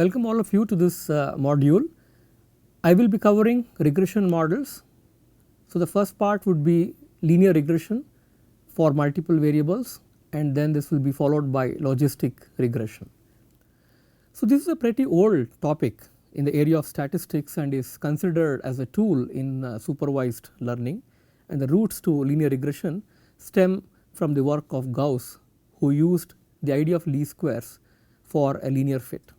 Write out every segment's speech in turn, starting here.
Welcome all of you to this module. I will be covering regression models. So, the first part would be linear regression for multiple variables, and then this will be followed by logistic regression. So, this is a pretty old topic in the area of statistics and is considered as a tool in supervised learning, and the roots to linear regression stem from the work of Gauss, who used the idea of least squares for a linear fit.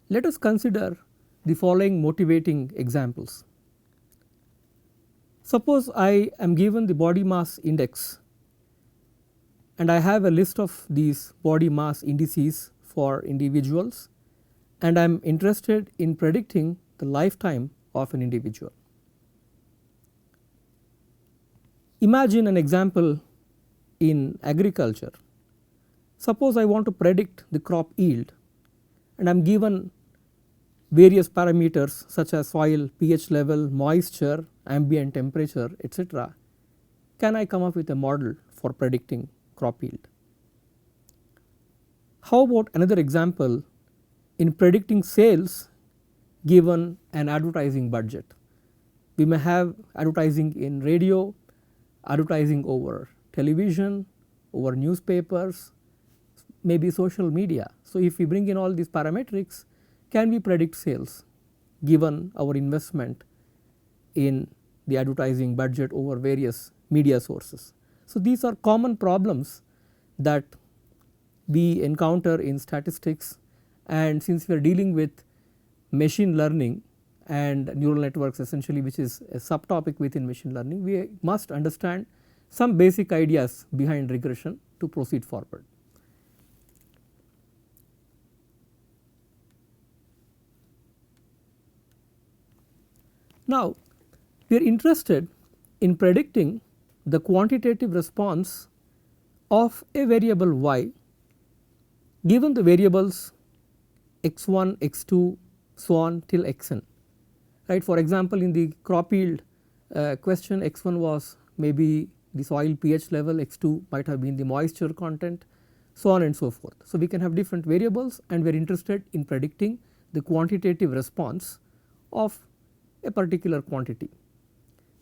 Let us consider the following motivating examples. Suppose I am given the body mass index and I have a list of these body mass indices for individuals, and I am interested in predicting the lifetime of an individual. Imagine an example in agriculture. Suppose I want to predict the crop yield and I am given various parameters such as soil pH level, moisture, ambient temperature, etc. Can I come up with a model for predicting crop yield? How about another example in predicting sales given an advertising budget? We may have advertising in radio, advertising over television, over newspapers, maybe social media. So, if we bring in all these parametrics, can we predict sales given our investment in the advertising budget over various media sources? So, these are common problems that we encounter in statistics, and since we are dealing with machine learning and neural networks essentially, which is a subtopic within machine learning, we must understand some basic ideas behind regression to proceed forward. Now, we are interested in predicting the quantitative response of a variable y given the variables x1, x2, so on till xn, right. For example, in the crop yield question, x1 was maybe the soil pH level, x2 might have been the moisture content, so on and so forth. So, we can have different variables and we are interested in predicting the quantitative response of a particular quantity.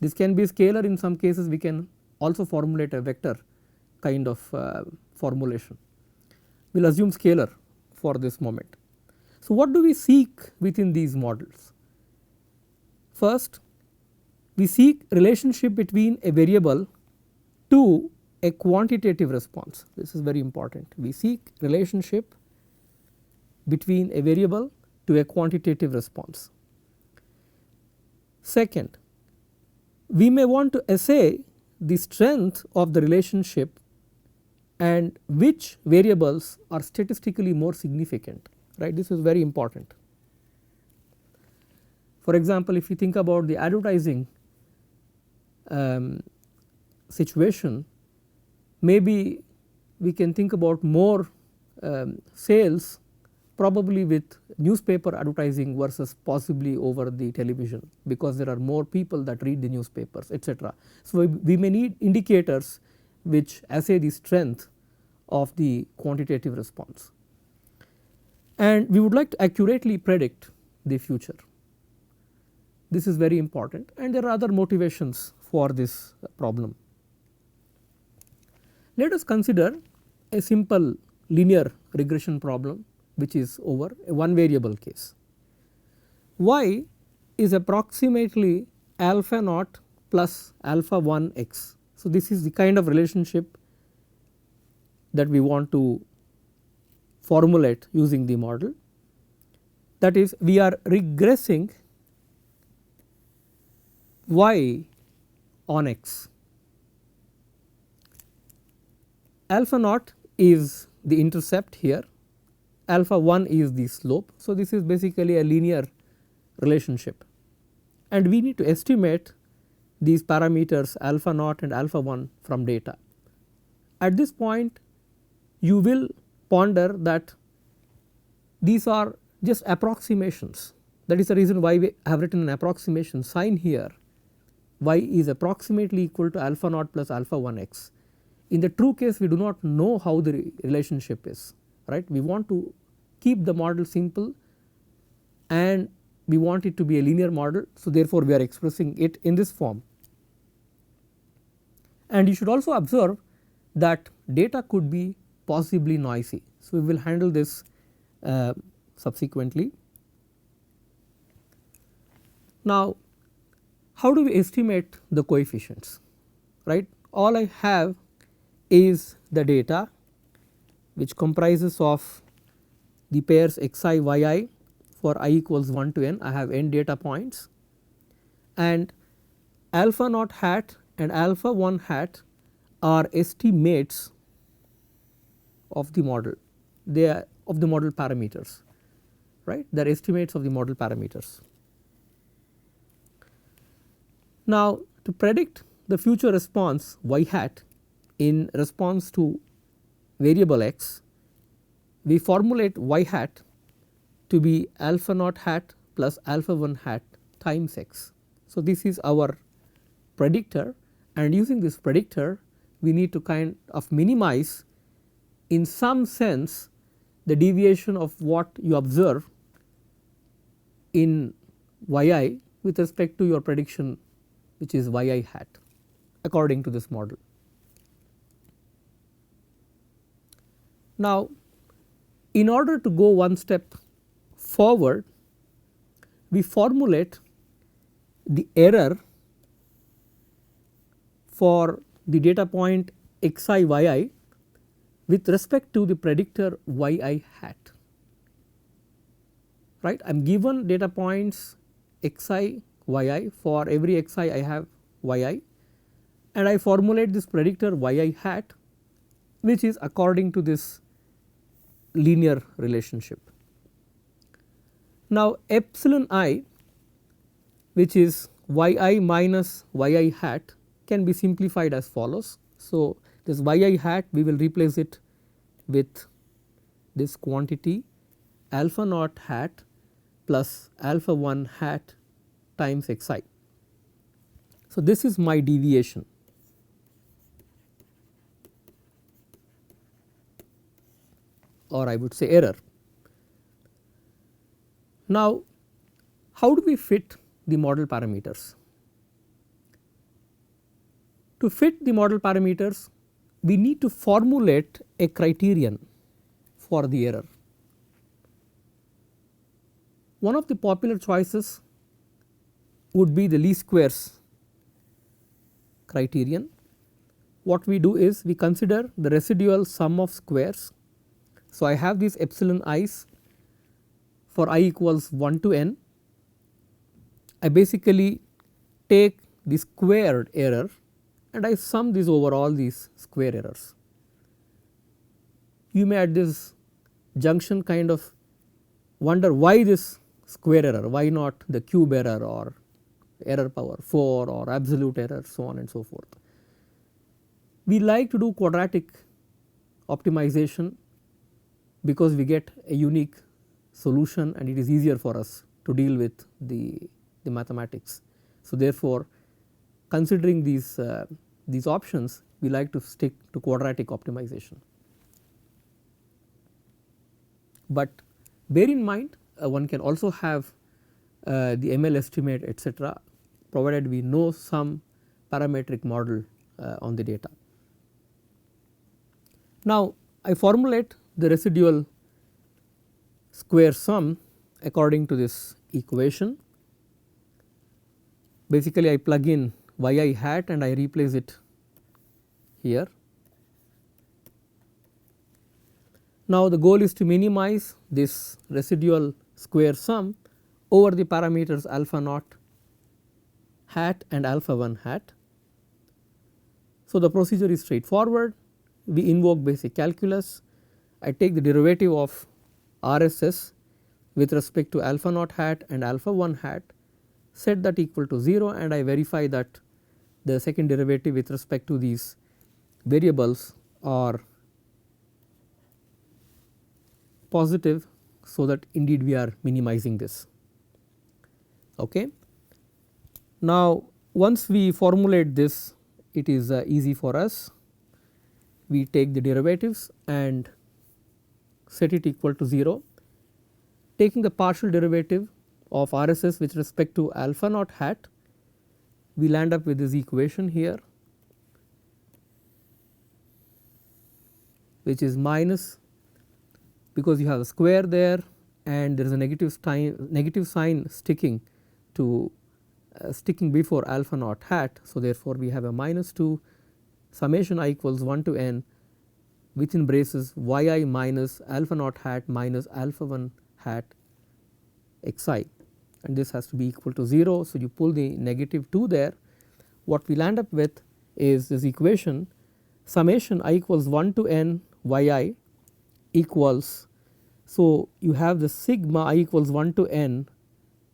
This can be scalar, in some cases we can also formulate a vector kind of formulation. We will assume scalar for this moment. So, what do we seek within these models? First, we seek relationship between a variable to a quantitative response. This is very important. We seek relationship between a variable to a quantitative response. Second, we may want to assay the strength of the relationship and which variables are statistically more significant, right. This is very important. For example, if you think about the advertising situation, maybe we can think about more sales probably with newspaper advertising versus possibly over the television, because there are more people that read the newspapers, etc. So, we may need indicators which assay the strength of the quantitative response, and we would like to accurately predict the future. This is very important, and there are other motivations for this problem. Let us consider a simple linear regression problem which is over a one variable case. Y is approximately alpha naught plus alpha 1 x. So, this is the kind of relationship that we want to formulate using the model. That is, we are regressing y on x. Alpha naught is the intercept here, alpha 1 is the slope. So, this is basically a linear relationship, and we need to estimate these parameters alpha naught and alpha 1 from data. At this point, you will ponder that these are just approximations. That is the reason why we have written an approximation sign here. Y is approximately equal to alpha naught plus alpha 1 x. In the true case, we do not know how the relationship is, right. We want to keep the model simple and we want it to be a linear model. So, therefore, we are expressing it in this form. And you should also observe that data could be possibly noisy. So, we will handle this subsequently. Now, how do we estimate the coefficients, right? All I have is the data which comprises of the pairs xi yi for I equals 1 to n. I have n data points, and alpha naught hat and alpha 1 hat are estimates of the model. They are of the model parameters, right? They are estimates of the model parameters. Now, to predict the future response y hat in response to variable x, we formulate y hat to be alpha naught hat plus alpha 1 hat times x. So, this is our predictor, and using this predictor we need to kind of minimize in some sense the deviation of what you observe in yi with respect to your prediction, which is yi hat according to this model. Now, in order to go one step forward, we formulate the error for the data point xi yi with respect to the predictor yi hat, right. I am given data points xi yi, for every xi I have yi, and I formulate this predictor yi hat, which is according to this linear relationship. Now, epsilon I, which is yi minus yi hat, can be simplified as follows. So, this yi hat we will replace it with this quantity alpha naught hat plus alpha 1 hat times xi. So, this is my deviation. Or I would say error. Now, how do we fit the model parameters? To fit the model parameters, we need to formulate a criterion for the error. One of the popular choices would be the least squares criterion. What we do is we consider the residual sum of squares. So, I have these epsilon i's for I equals 1 to n. I basically take the squared error and I sum these over all these square errors. You may at this junction kind of wonder why this square error, why not the cube error or error power 4 or absolute error, so on and so forth. We like to do quadratic optimization because we get a unique solution and it is easier for us to deal with the mathematics. So, therefore, considering these options, we like to stick to quadratic optimization. But bear in mind one can also have the ML estimate etc., provided we know some parametric model on the data. Now, I formulate the residual square sum according to this equation. Basically, I plug in yi hat and I replace it here. Now, the goal is to minimize this residual square sum over the parameters alpha naught hat and alpha 1 hat. So, the procedure is straightforward. We invoke basic calculus. I take the derivative of RSS with respect to alpha naught hat and alpha 1 hat, set that equal to 0, and I verify that the second derivative with respect to these variables are positive, so that indeed we are minimizing this. Okay. Now, once we formulate this, it is easy for us. We take the derivatives and set it equal to 0. taking the partial derivative of RSS with respect to alpha naught hat, we will end up with this equation here, which is minus, because you have a square there and there is a negative sign sticking to sticking before alpha naught hat. So, therefore, we have a minus 2 summation I equals 1 to n within braces yi minus alpha naught hat minus alpha 1 hat xi, and this has to be equal to 0. So, you pull the negative 2 there, what we will end up with is this equation summation I equals 1 to n yi equals. So, you have the sigma I equals 1 to n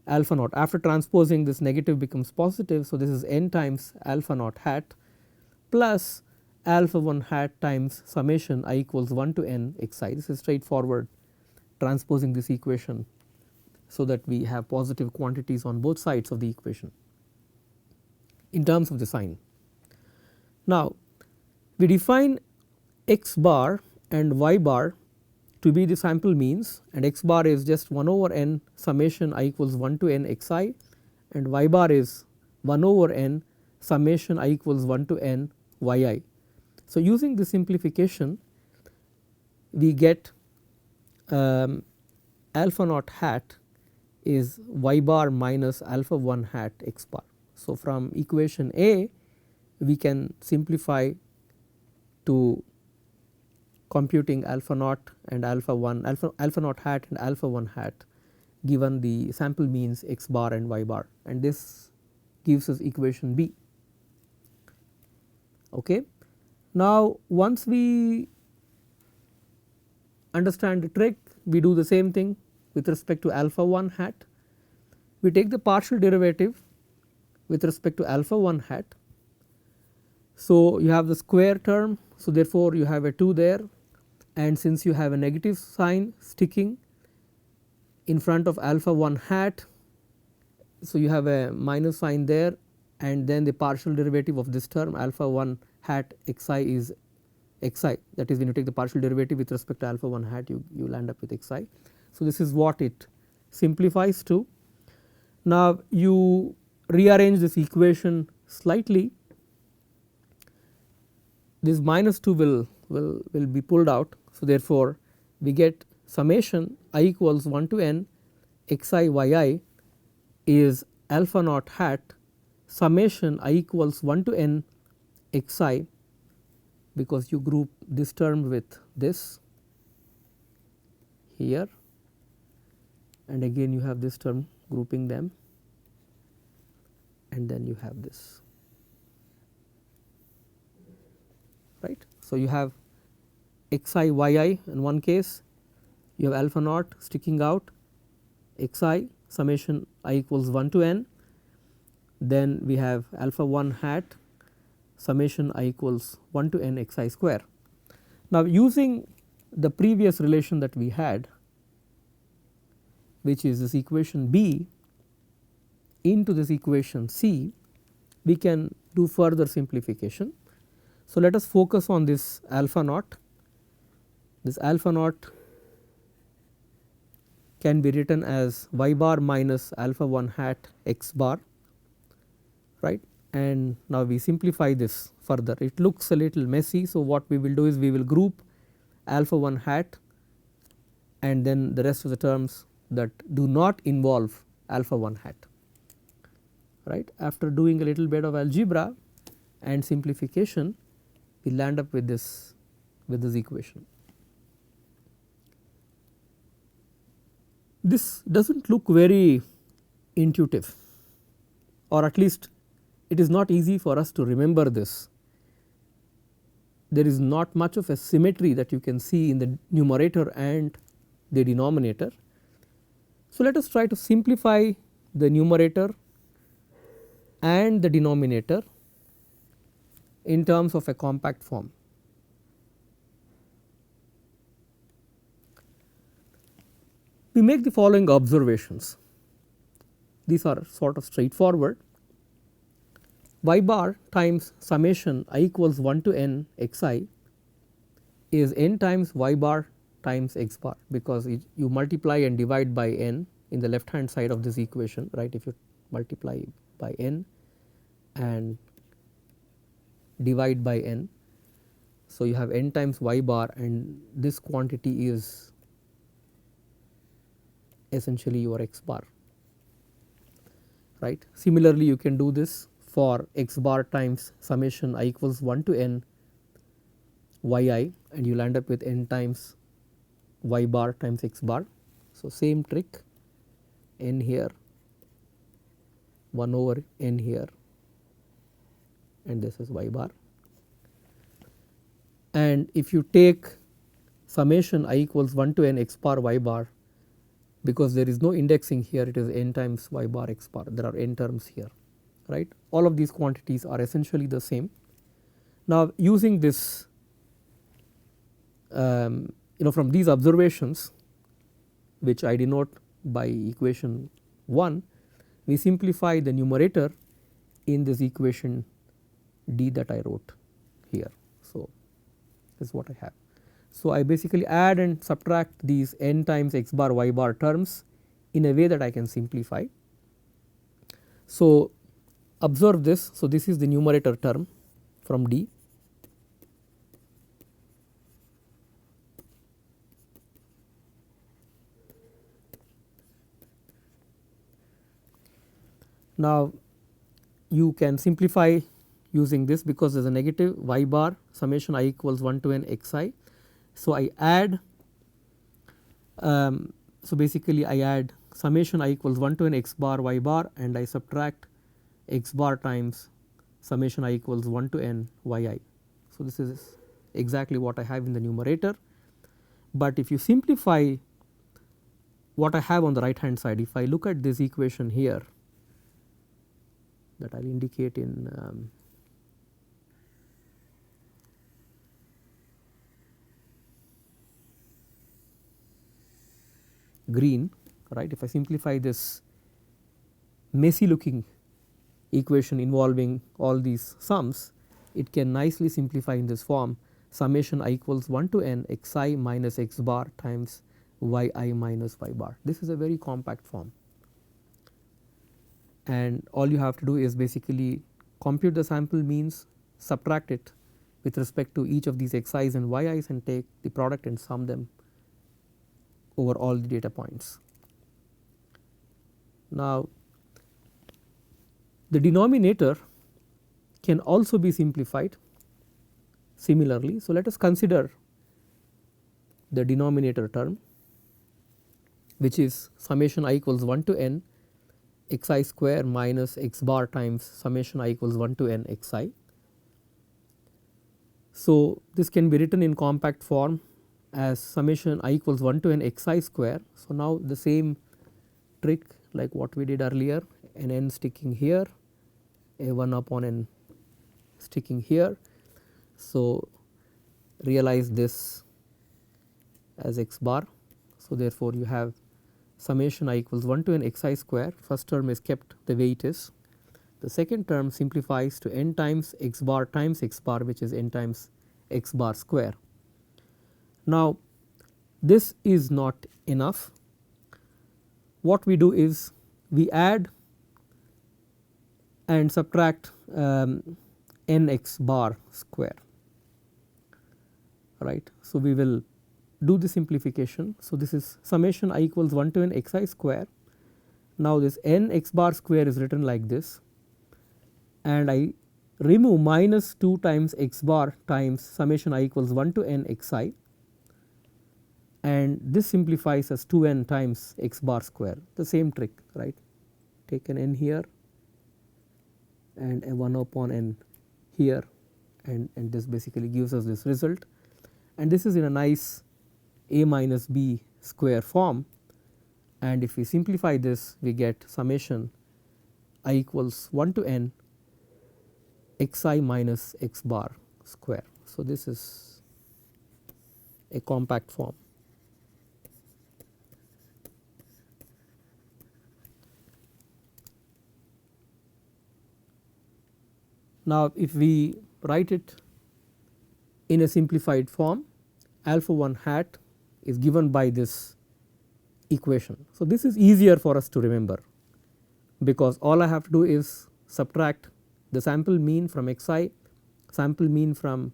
alpha naught, after transposing this negative becomes positive. So, this is n times alpha naught hat plus alpha 1 hat times summation I equals 1 to n xi. This is straightforward transposing this equation, so that we have positive quantities on both sides of the equation in terms of the sign. Now, we define x bar and y bar to be the sample means, and x bar is just 1 over n summation I equals 1 to n xi, and y bar is 1 over n summation I equals 1 to n yi. So, using the simplification, we get alpha naught hat is y bar minus alpha 1 hat x bar. So, from equation A we can simplify to computing alpha naught and alpha 1 alpha naught hat and alpha 1 hat given the sample means x bar and y bar, and this gives us equation B. Okay. Now, once we understand the trick, we do the same thing with respect to alpha 1 hat. We take the partial derivative with respect to alpha 1 hat. So, you have the square term. So, therefore, you have a 2 there, and since you have a negative sign sticking in front of alpha 1 hat, so you have a minus sign there, and then the partial derivative of this term alpha 1 hat xi is xi, that is when you take the partial derivative with respect to alpha 1 hat, you will end up with xi. So, this is what it simplifies to. Now, you rearrange this equation slightly, this minus 2 will be pulled out. So, therefore, we get summation I equals 1 to n xi yi is alpha naught hat summation I equals 1 to n xi, because you group this term with this here, and again you have this term grouping them, and then you have this, right. So, you have xi yi in one case, you have alpha naught sticking out xi summation I equals 1 to n, then we have alpha 1 hat summation I equals 1 to n xi square. Now, using the previous relation that we had, which is this equation B into this equation C, we can do further simplification. So, let us focus on this alpha naught. This alpha naught can be written as y bar minus alpha 1 hat x bar, right, and now we simplify this further. It looks a little messy. So, what we will do is we will group alpha 1 hat and then the rest of the terms that do not involve alpha 1 hat, right. After doing a little bit of algebra and simplification, we will end up with this equation. This does not look very intuitive, or at least it is not easy for us to remember this. There is not much of a symmetry that you can see in the numerator and the denominator. So, let us try to simplify the numerator and the denominator in terms of a compact form. We make the following observations. These are sort of straightforward. Y bar times summation I equals 1 to n xi is n times y bar times x bar, because you multiply and divide by n in the left hand side of this equation, right. If you multiply by n and divide by n, so you have n times y bar, and this quantity is essentially your x bar, right. Similarly, you can do this for x bar times summation I equals 1 to n yi, and you will end up with n times y bar times x bar. So, same trick, n here, 1 over n here, and this is y bar. And if you take summation I equals 1 to n x bar y bar, because there is no indexing here, it is n times y bar x bar, there are n terms here, right. All of these quantities are essentially the same. Now, using this from these observations, which I denote by equation 1, we simplify the numerator in this equation d that I wrote here. So, this is what I have. So, I basically add and subtract these n times x bar y bar terms in a way that I can simplify. So, observe this. So, this is the numerator term from d. Now, you can simplify using this, because there is a negative y bar summation I equals 1 to n xi. So, I add so basically I add summation I equals 1 to n x bar y bar, and I subtract x bar times summation I equals 1 to n yi. So, this is exactly what I have in the numerator, but if you simplify what I have on the right hand side, if I look at this equation here that I will indicate in green, right. If I simplify this messy looking equation involving all these sums, it can nicely simplify in this form: summation I equals 1 to n xi minus x bar times yi minus y bar. This is a very compact form, and all you have to do is basically compute the sample means, subtract it with respect to each of these xi's and yi's, and take the product and sum them over all the data points. Now, the denominator can also be simplified similarly. So, let us consider the denominator term, which is summation I equals 1 to n xi square minus x bar times summation I equals 1 to n xi. So, this can be written in compact form as summation I equals 1 to n xi square. So, now the same trick like what we did earlier, an n sticking here, a 1 upon n sticking here. So, realize this as x bar. So, therefore, you have summation I equals 1 to n xi square, first term is kept the way it is. The second term simplifies to n times x bar times x bar, which is n times x bar square. Now, this is not enough. What we do is we add and subtract n x bar square, right. So, we will do the simplification. So, this is summation I equals 1 to n xi square. Now, this n x bar square is written like this, and I remove minus 2 times x bar times summation I equals 1 to n xi, and this simplifies as 2n times x bar square, the same trick, right. Take an n here and a 1 upon n here, and this basically gives us this result, and this is in a nice a minus b square form, and if we simplify this, we get summation I equals 1 to n xi minus x bar square. So, this is a compact form. Now, if we write it in a simplified form, alpha 1 hat is given by this equation. So, this is easier for us to remember, because all I have to do is subtract the sample mean from xi, sample mean from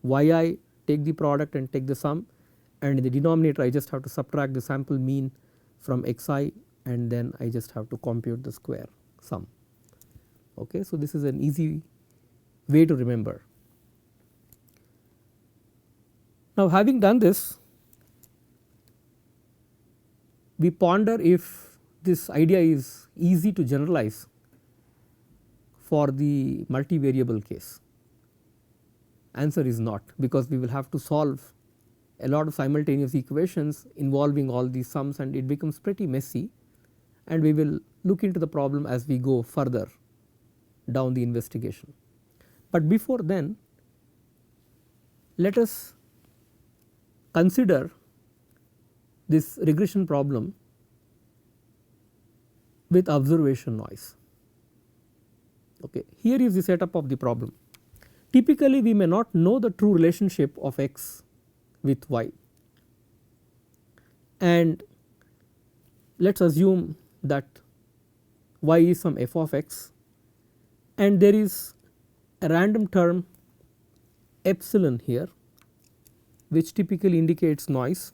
yi, take the product and take the sum, and in the denominator I just have to subtract the sample mean from xi, and then I just have to compute the square sum. Okay. So, this is an easy way to remember. Now, having done this, we ponder if this idea is easy to generalize for the multivariable case. Answer is not, because we will have to solve a lot of simultaneous equations involving all these sums, and it becomes pretty messy, and we will look into the problem as we go further down the investigation. But before then, let us consider this regression problem with observation noise. Okay. Here is the setup of the problem. Typically, we may not know the true relationship of x with y, and let us assume that y is some f of x, and there is a random term epsilon here, which typically indicates noise.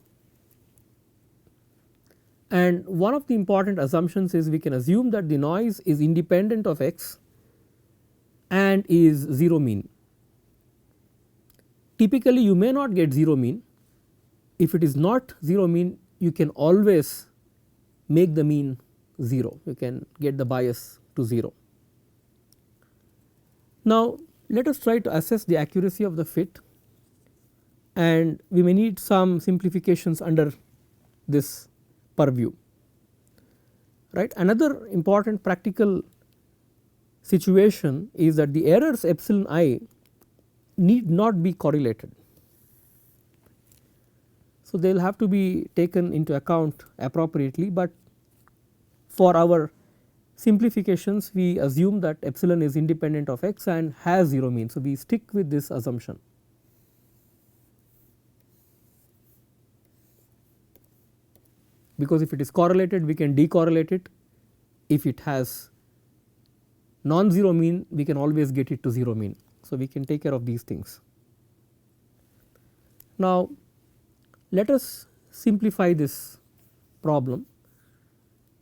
And one of the important assumptions is we can assume that the noise is independent of x and is 0 mean. Typically, you may not get 0 mean. If it is not 0 mean, you can always make the mean 0, you can get the bias to 0. Now, let us try to assess the accuracy of the fit, and we may need some simplifications under this purview. Right. Another important practical situation is that the errors epsilon I need not be correlated. So, they will have to be taken into account appropriately, but for our simplifications we assume that epsilon is independent of x and has 0 mean. So, we stick with this assumption. Because if it is correlated, we can decorrelate it. If it has non-zero mean, we can always get it to 0 mean. So, we can take care of these things. Now, let us simplify this problem.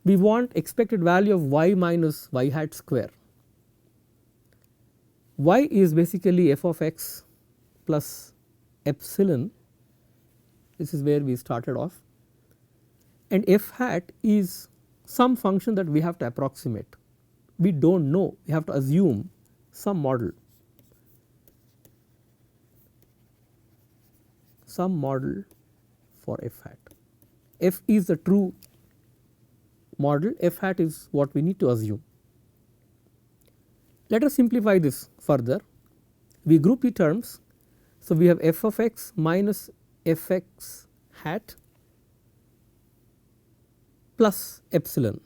We want expected value of y minus y hat square. Y is basically f of x plus epsilon, this is where we started off, and f hat is some function that we have to approximate. We do not know, we have to assume some model, for f hat. F is the true model, f hat is what we need to assume. Let us simplify this further. We group the terms. So, we have f of x minus f x hat plus epsilon.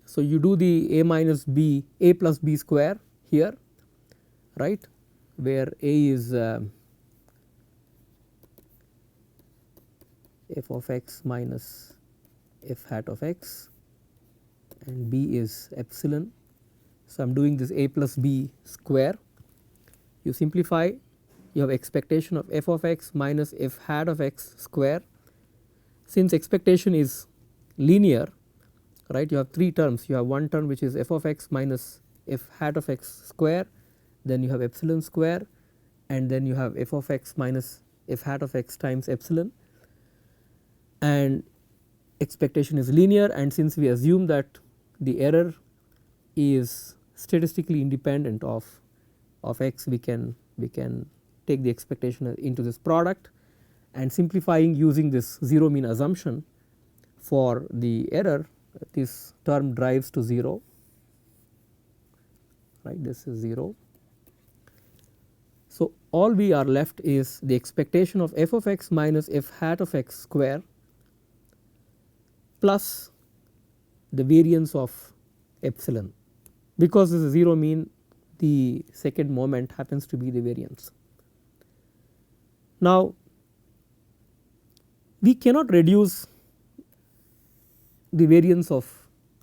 So, you do the a minus b, a plus b square here, right, where a is f of x minus f hat of x and b is epsilon. So, I am doing this a plus b square. You simplify, you have expectation of f of x minus f hat of x square. Since expectation is linear, right, you have 3 terms. You have one term which is f of x minus f hat of x square, then you have epsilon square, and then you have f of x minus f hat of x times epsilon, and expectation is linear, and since we assume that the error is statistically independent of x, we can take the expectation into this product, and simplifying using this 0 mean assumption for the error, this term drives to 0, right, this is 0. So, all we are left is the expectation of f of x minus f hat of x square plus the variance of epsilon. Because this is 0 mean, the second moment happens to be the variance. Now, we cannot reduce the variance of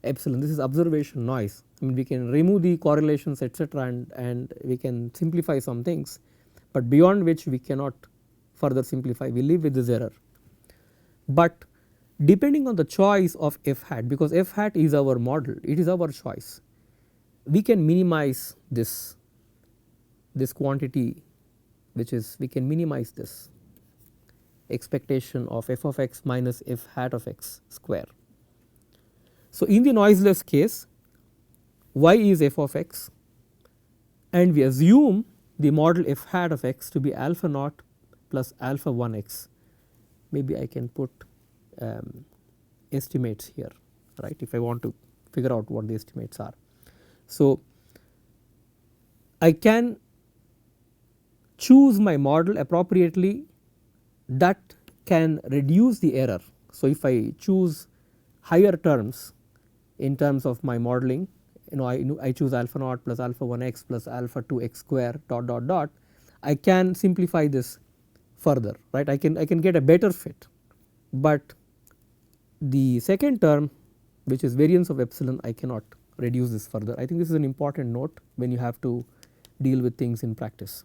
epsilon. This is observation noise. I mean, we can remove the correlations etc., and we can simplify some things, but beyond which we cannot further simplify, we live with this error. But depending on the choice of f hat, because f hat is our model, it is our choice, we can minimize this quantity, which is we can minimize this expectation of f of x minus f hat of x square. So, in the noiseless case, y is f of x, and we assume the model f hat of x to be alpha naught plus alpha 1 x. Maybe I can put estimates here, right, if I want to figure out what the estimates are. So, I can choose my model appropriately that can reduce the error. So, if I choose higher terms in terms of my modeling, I choose alpha naught plus alpha 1 x plus alpha 2 x square dot dot dot, I can simplify this further, right. I can get a better fit, but the second term, which is variance of epsilon, I cannot reduce this further. I think this is an important note when you have to deal with things in practice.